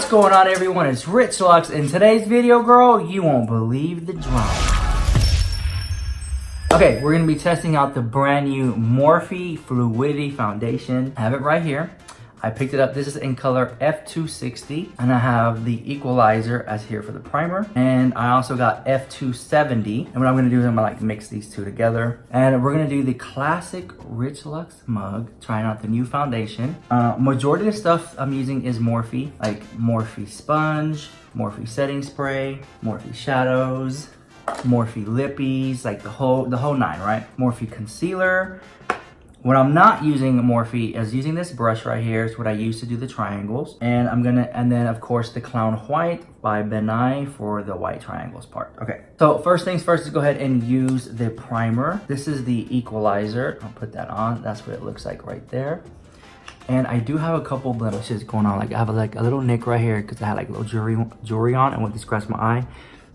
What's going on, everyone? It's Rich Lux. In today's video, girl, you won't believe the drama. Okay, we're gonna be testing out the brand new Morphe Fluidity Foundation. I have it right here. I picked it up. This is in color F260, and I have the equalizer as here for the primer. And I also got F270. And what I'm gonna do is I'm gonna like mix these two together. And we're gonna do the classic Rich Lux mug, trying out the new foundation. Majority of the stuff I'm using is Morphe, like Morphe sponge, Morphe setting spray, Morphe shadows, Morphe lippies, like the whole nine, right? Morphe concealer. When I'm not using Morphe is using this brush right here. It's what I use to do the triangles. And then of course the Clown White by Benai for the white triangles part. Okay, so first things first is go ahead and use the primer. This is the equalizer. I'll put that on. That's what it looks like right there. And I do have a couple blemishes going on. Like I have like a little nick right here because I had like a little jewelry on, and when this scratched my eye,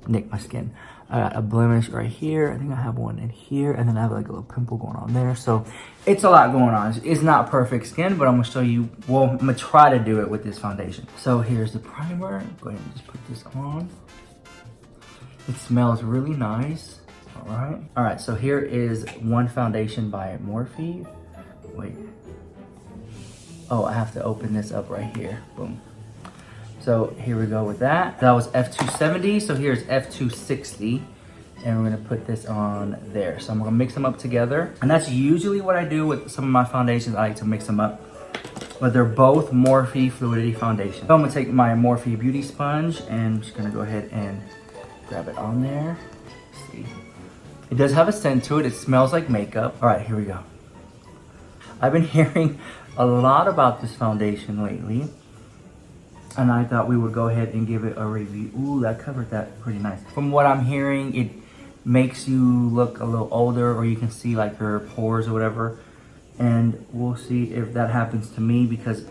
nicked my skin. I got a blemish right here. I think I have one in here, and then I have like a little pimple going on there. So it's a lot going on. It's not perfect skin, but I'm gonna show you, well, I'm gonna try to do it with this foundation. So here's the primer. Go ahead and just put this on. It smells really nice. All right, so here is one foundation by Morphe. Wait. Oh, I have to open this up right here. Boom. So here we go with that. That was F270, so here's F260. And we're gonna put this on there. So I'm gonna mix them up together. And that's usually what I do with some of my foundations. I like to mix them up. But they're both Morphe Fluidity Foundation. So I'm gonna take my Morphe Beauty Sponge and I'm just gonna go ahead and grab it on there. Let's see. It does have a scent to it. It smells like makeup. All right, here we go. I've been hearing a lot about this foundation lately, and I thought we would go ahead and give it a review. Ooh, that covered that pretty nice. From what I'm hearing, it makes you look a little older, or you can see like your pores or whatever. And we'll see if that happens to me because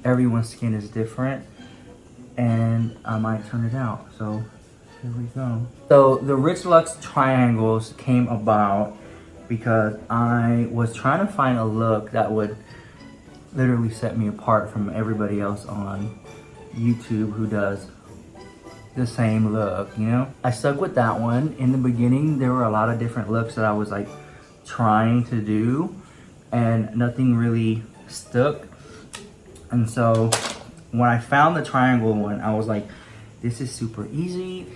everyone's skin is different, and I might turn it out. So here we go. So the Rich Lux triangles came about because I was trying to find a look that would literally set me apart from everybody else on YouTube who does the same look, you know? I stuck with that one. In the beginning, there were a lot of different looks that I was like trying to do, and nothing really stuck. And so when I found the triangle one, I was like, this is super easy.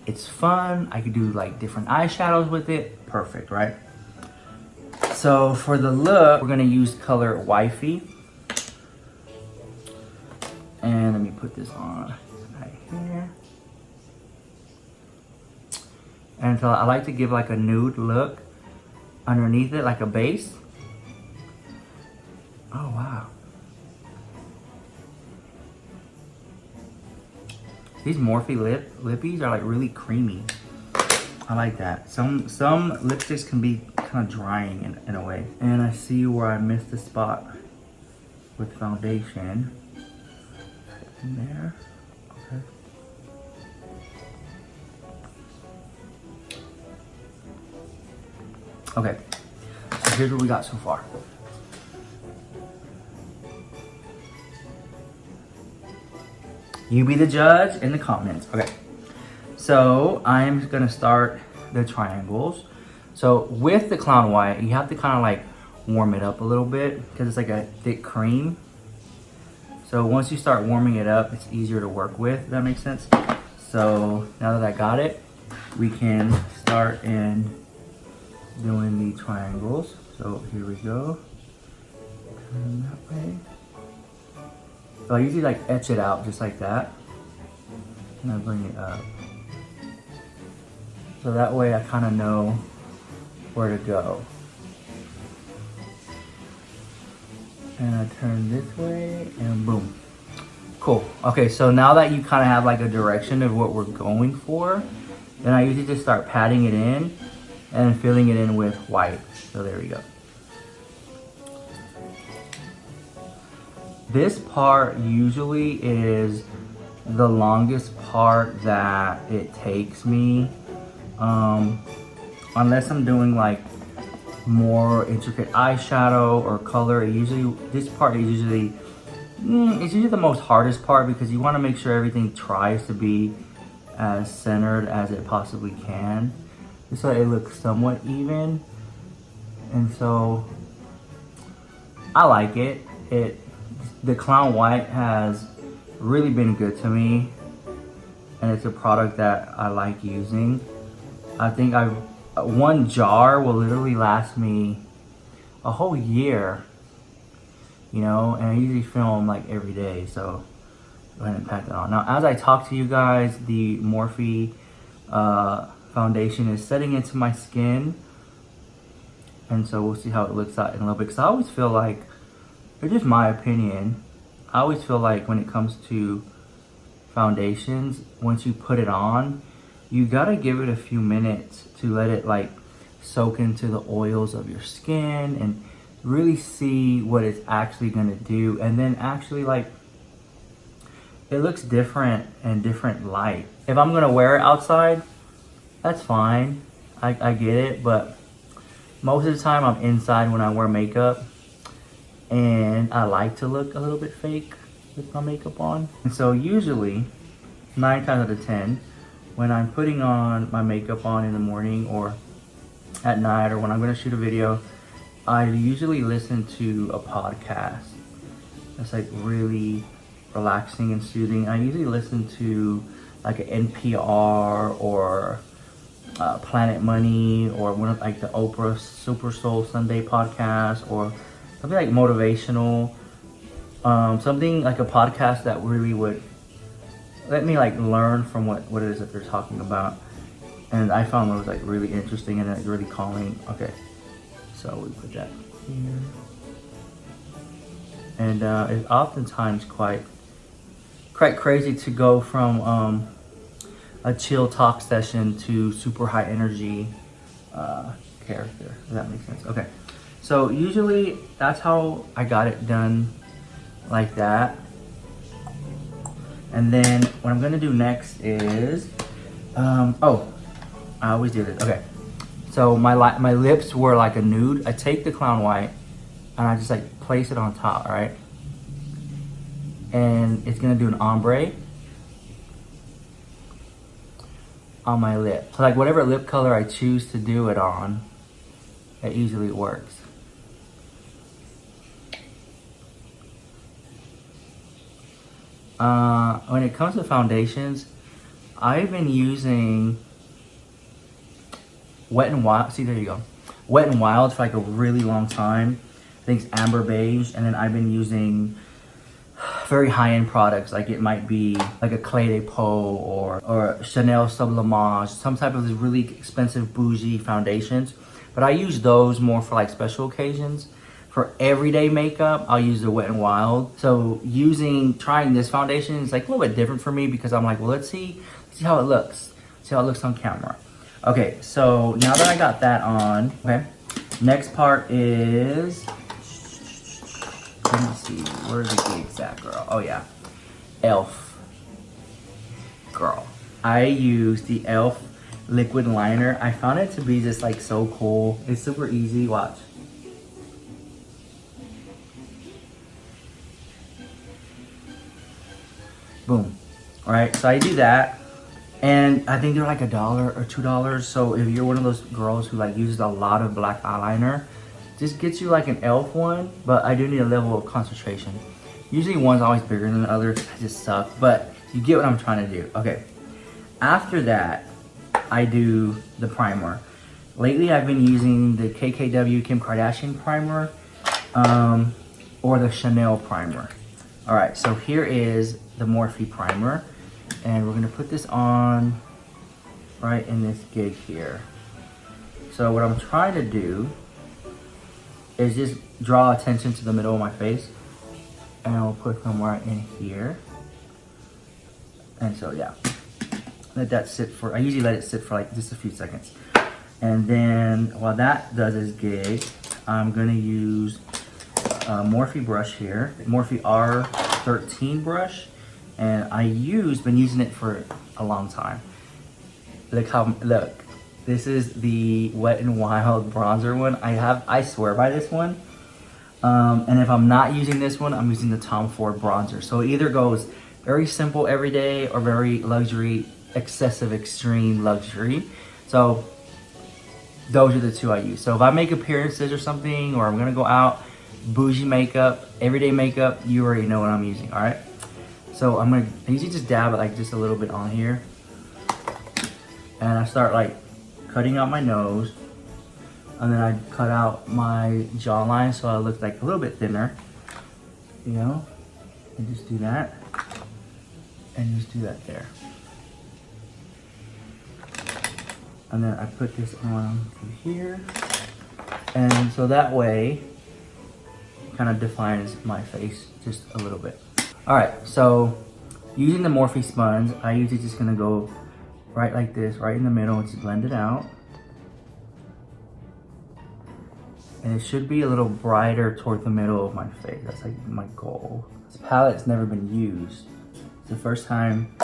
It's fun. I could do like different eyeshadows with it. Perfect, right? So for the look, we're gonna use color Wifey. And let me put this on right here. And so I like to give like a nude look underneath it, like a base. Oh, wow. These Morphe lippies are like really creamy. I like that. Some lipsticks can be kind of drying in a way. And I see where I missed the spot with foundation. In there. Okay. So here's what we got so far. You be the judge in the comments. Okay. So I'm gonna start the triangles. So with the Clown White, you have to kind of like warm it up a little bit because it's like a thick cream. So once you start warming it up, it's easier to work with, if that makes sense. So now that I got it, we can start in doing the triangles. So here we go. Turn that way. So I usually like etch it out just like that. And I bring it up. So that way I kind of know where to go. And I turn this way and boom. Cool. Okay, so now that you kind of have like a direction of what we're going for, then I usually just start patting it in and filling it in with white. So there we go. This part usually is the longest part that it takes me. Unless I'm doing like more intricate eyeshadow or color, this part is usually It's usually the most hardest part because you want to make sure everything tries to be as centered as it possibly can, just so it looks somewhat even. And so I like it. The Clown White has really been good to me, and it's a product that I like using. I think one jar will literally last me a whole year, you know, and I usually film like every day, so go ahead and pack that on. Now, as I talk to you guys, the Morphe foundation is setting into my skin, and so we'll see how it looks out in a little bit, because I always feel like, it's just my opinion, I always feel like when it comes to foundations, once you put it on, you gotta give it a few minutes to let it like soak into the oils of your skin and really see what it's actually gonna do. And then actually, like, it looks different in different light. If I'm gonna wear it outside, that's fine, I get it, but most of the time I'm inside when I wear makeup, and I like to look a little bit fake with my makeup on. And so usually, 9 times out of 10, when I'm putting on my makeup on in the morning or at night, or when I'm gonna shoot a video, I usually listen to a podcast that's like really relaxing and soothing. I usually listen to like an NPR or Planet Money, or one of like the Oprah Super Soul Sunday podcast, or something like motivational, something like a podcast that really would let me like learn from what it is that they're talking about. And I found it was like really interesting and like really calming. Okay, so we put that here. And it's oftentimes quite crazy to go from a chill talk session to super high energy character. Does that make sense? Okay. So usually that's how I got it done, like that. And then what I'm gonna do next is, oh, I always do this. Okay, so my lips were like a nude. I take the Clown White and I just like place it on top, right? And it's gonna do an ombre on my lip. So like whatever lip color I choose to do it on, it easily works. When it comes to foundations, I've been using Wet n Wild. See, there you go. Wet n Wild for like a really long time. I think it's Amber Beige. And then I've been using very high-end products. Like it might be like a Clé de Peau or Chanel Sublimage. Some type of these really expensive bougie foundations. But I use those more for like special occasions. For everyday makeup, I'll use the Wet n Wild. So trying this foundation is like a little bit different for me, because I'm like, well, let's see how it looks. See how it looks on camera. Okay, so now that I got that on, okay, next part is, let me see, where's the gigs at, girl? Oh yeah, e.l.f. Girl. I use the e.l.f. liquid liner. I found it to be just like so cool. It's super easy, watch. Boom. All right, so I do that, and I think they're like $1 or $2. So if you're one of those girls who like uses a lot of black eyeliner, just get you like an e.l.f. one, but I do need a level of concentration. Usually one's always bigger than the other, I just suck, but you get what I'm trying to do. Okay, after that, I do the primer. Lately, I've been using the KKW Kim Kardashian primer, or the Chanel primer. All right, so here is the Morphe primer, and we're gonna put this on right in this gig here. So what I'm trying to do is just draw attention to the middle of my face, and I'll put them right in here. And so yeah, let that sit for, I usually let it sit for like just a few seconds. And then while that does its gig, I'm gonna use a Morphe brush here, Morphe R13 brush. And been using it for a long time. Look, this is the Wet n Wild bronzer one. I swear by this one. And if I'm not using this one, I'm using the Tom Ford bronzer. So it either goes very simple everyday or very luxury, excessive, extreme luxury. So those are the two I use. So if I make appearances or something, or I'm gonna go out, bougie makeup, everyday makeup, you already know what I'm using, all right? So I usually just dab it like just a little bit on here. And I start like cutting out my nose. And then I cut out my jawline so I look like a little bit thinner. You know? And just do that. And just do that there. And then I put this on through here. And so that way, it kind of defines my face just a little bit. All right, so using the Morphe sponge, I usually just gonna go right like this, right in the middle, and just blend it out. And it should be a little brighter toward the middle of my face. That's like my goal. This palette's never been used. It's the first time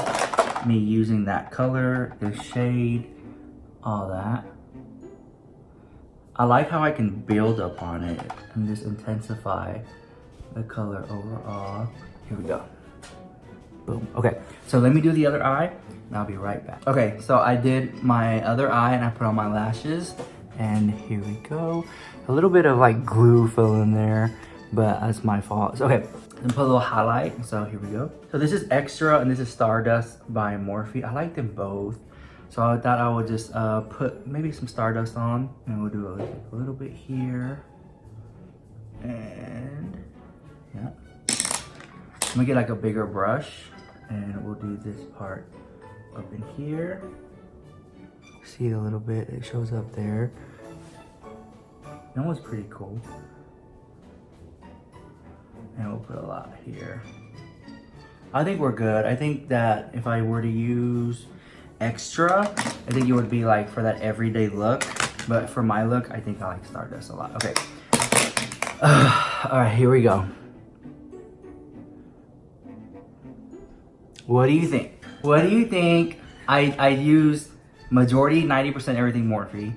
me using that color, this shade, all that. I like how I can build up on it and just intensify the color overall. Here we go. Boom. Okay, so let me do the other eye and I'll be right back. Okay, so I did my other eye and I put on my lashes and here we go. A little bit of like glue fell in there, but that's my fault. So, okay, then put a little highlight. So here we go. So this is Extra and this is Stardust by Morphe. I like them both. So I thought I would just put maybe some Stardust on and we'll do a little bit here. And yeah. I'm gonna get like a bigger brush and we'll do this part up in here. See it a little bit, it shows up there. That was pretty cool. And we'll put a lot here. I think we're good. I think that if I were to use Extra, I think it would be like for that everyday look. But for my look, I think I like Stardust a lot. Okay. All right, here we go. What do you think? What do you think? I used majority, 90% everything Morphe.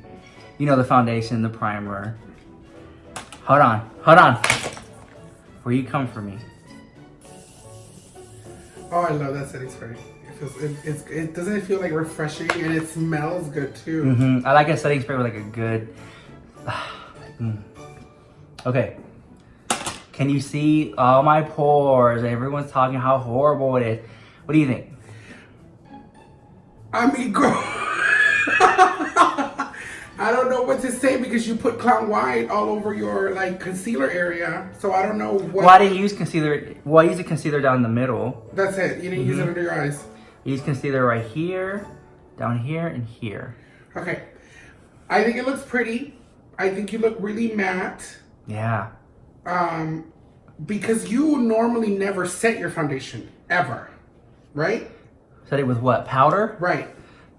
You know, the foundation, the primer. Hold on, hold on. Before you come for me. Oh, I love that setting spray. It doesn't feel like refreshing and it smells good too. Mm-hmm. I like a setting spray with like a good. Okay. Can you see all my pores? Everyone's talking how horrible it is. What do you think? I mean, girl. I don't know what to say because you put Clown White all over your like concealer area, so I don't know what. Well, I didn't use concealer. Well, I used a concealer down the middle. That's it. You didn't use it under your eyes. I used concealer right here, down here, and here. Okay. I think it looks pretty. I think you look really matte. Yeah. Because you normally never set your foundation ever, right? Set it with what? Powder? Right.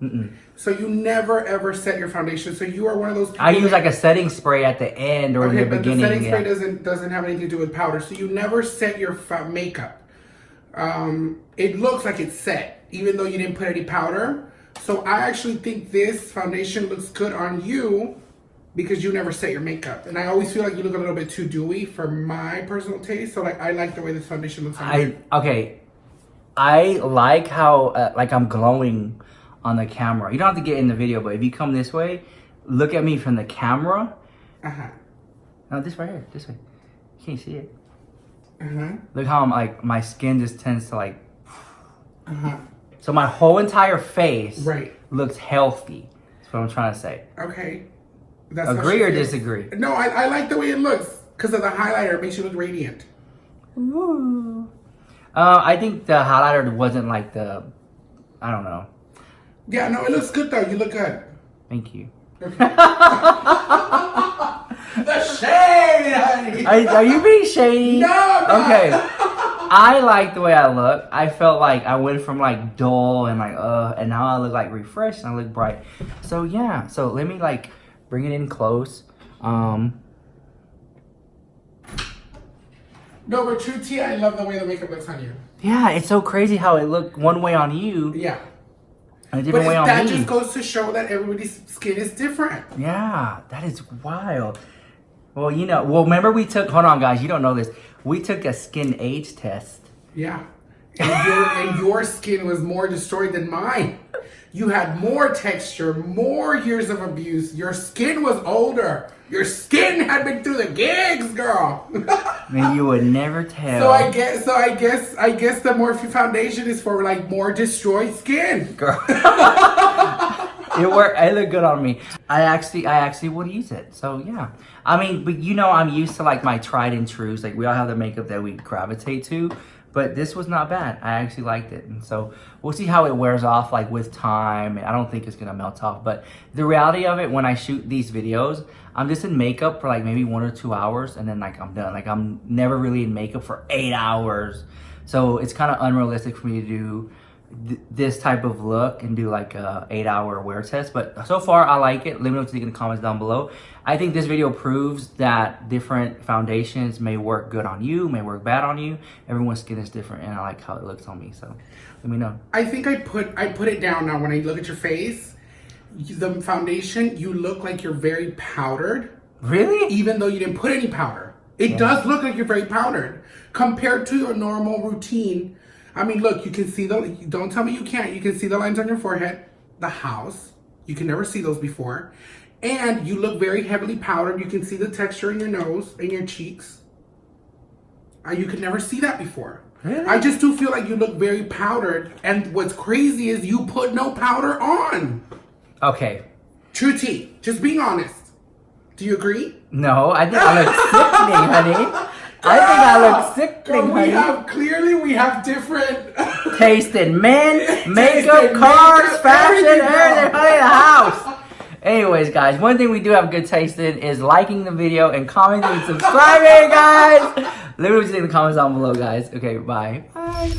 Mm-mm. So you never ever set your foundation. So you are one of those people. I use like a setting spray at the end or in the beginning. Okay, but the setting spray doesn't have anything to do with powder. So you never set your makeup. It looks like it's set, even though you didn't put any powder. So I actually think this foundation looks good on you because you never set your makeup. And I always feel like you look a little bit too dewy for my personal taste. So like I like the way this foundation looks on you. Okay. I like how like I'm glowing on the camera. You don't have to get in the video, but if you come this way, look at me from the camera. No, this right here, this way. You can't see it. Look how I'm like, my skin just tends to like. So my whole entire face looks healthy. That's what I'm trying to say. Okay. That's agree or disagree? No, I like the way it looks because of the highlighter. It makes you look radiant. Ooh. I think the highlighter wasn't like the, I don't know. Yeah, no, it looks good though. You look good. Thank you. Okay. The shade, honey. Are you being shady? No. Okay. I like the way I look. I felt like I went from like dull and like and now I look like refreshed and I look bright. So yeah. So let me like bring it in close. No, but true tea, I love the way the makeup looks on you. Yeah, it's so crazy how it looked one way on you. Yeah. And a different way on me. That just goes to show that everybody's skin is different. Yeah, that is wild. Well, you know, remember we took, hold on guys, you don't know this. We took a skin age test. Yeah. And your skin was more destroyed than mine. You had more texture, more years of abuse. Your skin was older. Your skin had been through the gigs, girl. I mean, you would never tell. So I guess the Morphe foundation is for like more destroyed skin. Girl. It worked. It looked good on me. I actually would use it. So yeah. I mean, but you know, I'm used to like my tried and trues. Like we all have the makeup that we gravitate to. But this was not bad. I actually liked it. And so we'll see how it wears off like with time. I don't think it's going to melt off. But the reality of it, when I shoot these videos, I'm just in makeup for like maybe 1 or 2 hours. And then like I'm done. Like I'm never really in makeup for 8 hours. So it's kind of unrealistic for me to do this type of look and do like a 8-hour wear test. But so far I like it. Let me know what you think in the comments down below. I think this video proves that different foundations may work good on you, may work bad on you. Everyone's skin is different and I like how it looks on me. So let me know. I think I put it down now. When I look at your face, the foundation, you look like you're very powdered. Really? Even though you didn't put any powder. It does look like you're very powdered compared to your normal routine. I mean, look, you can see don't tell me you can't. You can see the lines on your forehead, the house. You can never see those before. And you look very heavily powdered. You can see the texture in your nose and your cheeks. You could never see that before. Really? I just do feel like you look very powdered. And what's crazy is you put no powder on. Okay. True tea. Just being honest. Do you agree? No, I think I look sickening, honey. I think I look sickening, honey. We have different taste in men, makeup, Taste in cars, makeup, fashion, everything, everything, honey, the house. Anyways, guys, one thing we do have good taste in is liking the video and commenting and subscribing, guys. Let me know what you think in the comments down below, guys. Okay, bye. Bye.